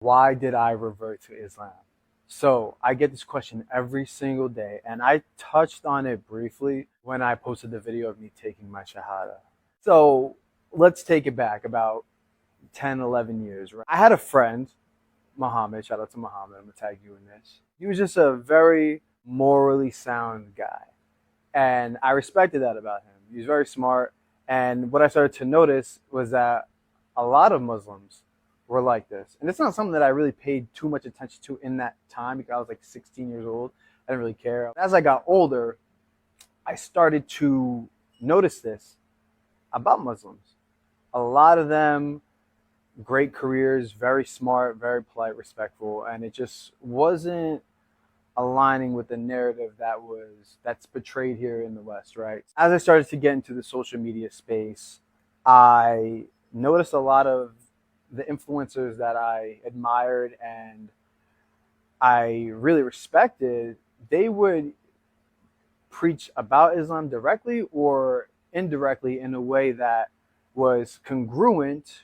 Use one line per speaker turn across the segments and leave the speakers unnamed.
Why did I revert to Islam? So I get this question every single day, and I touched on it briefly when I posted the video of me taking my Shahada. So let's take it back about 10, 11 years. Right? I had a friend, Muhammad, shout out to Muhammad, I'm gonna tag you in this. He was just a very morally sound guy, and I respected that about him. He was very smart, and what I started to notice was that a lot of Muslims were like this. And it's not something that I really paid too much attention to in that time because I was like 16 years old. I didn't really care. As I got older, I started to notice this about Muslims. A lot of them, great careers, very smart, very polite, respectful, and it just wasn't aligning with the narrative that's portrayed here in the West, right? As I started to get into the social media space, I noticed a lot of the influencers that I admired and I really respected. They would preach about Islam directly or indirectly in a way that was congruent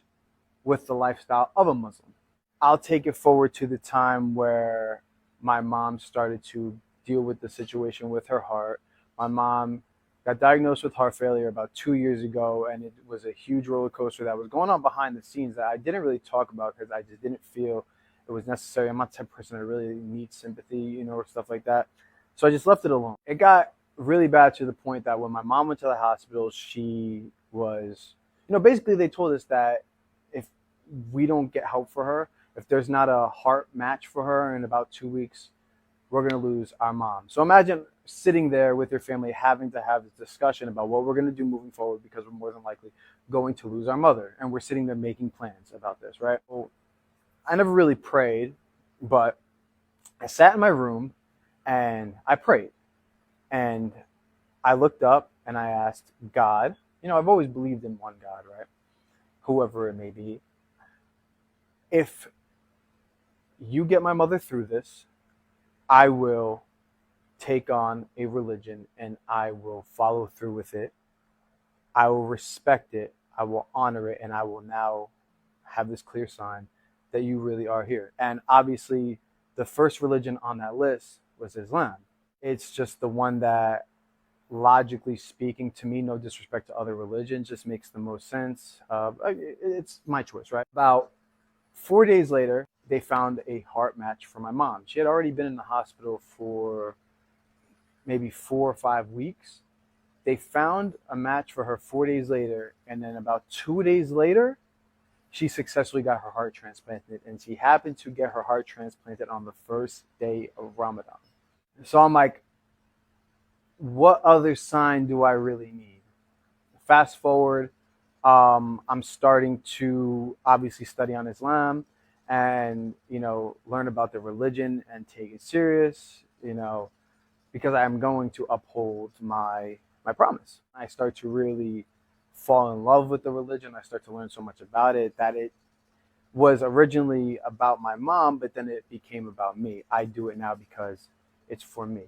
with the lifestyle of a Muslim. I'll take it forward to the time where my mom started to deal with the situation with her heart. My mom got diagnosed with heart failure about 2 years ago, and it was a huge roller coaster that was going on behind the scenes that I didn't really talk about because I just didn't feel it was necessary. I'm not the type of person that really needs sympathy, or stuff like that. So I just left it alone. It got really bad to the point that when my mom went to the hospital, she was, basically they told us that if we don't get help for her, if there's not a heart match for her in about 2 weeks, we're going to lose our mom. So imagine sitting there with your family having to have this discussion about what we're going to do moving forward because we're more than likely going to lose our mother. And we're sitting there making plans about this, right? Well, I never really prayed, but I sat in my room and I prayed. And I looked up and I asked God, I've always believed in one God, right? Whoever it may be. If you get my mother through this, I will take on a religion and I will follow through with it. I will respect it. I will honor it. And I will now have this clear sign that you really are here. And obviously, the first religion on that list was Islam. It's just the one that, logically speaking, to me, no disrespect to other religions, just makes the most sense. It's my choice, right? About 4 days later, they found a heart match for my mom. She had already been in the hospital for maybe 4 or 5 weeks. They found a match for her 4 days later, and then about 2 days later, she successfully got her heart transplanted, and she happened to get her heart transplanted on the first day of Ramadan. So I'm like, what other sign do I really need? Fast forward, I'm starting to obviously study on Islam and, learn about the religion and take it serious, because I'm going to uphold my promise. I start to really fall in love with the religion. I start to learn so much about it that it was originally about my mom, but then it became about me. I do it now because it's for me.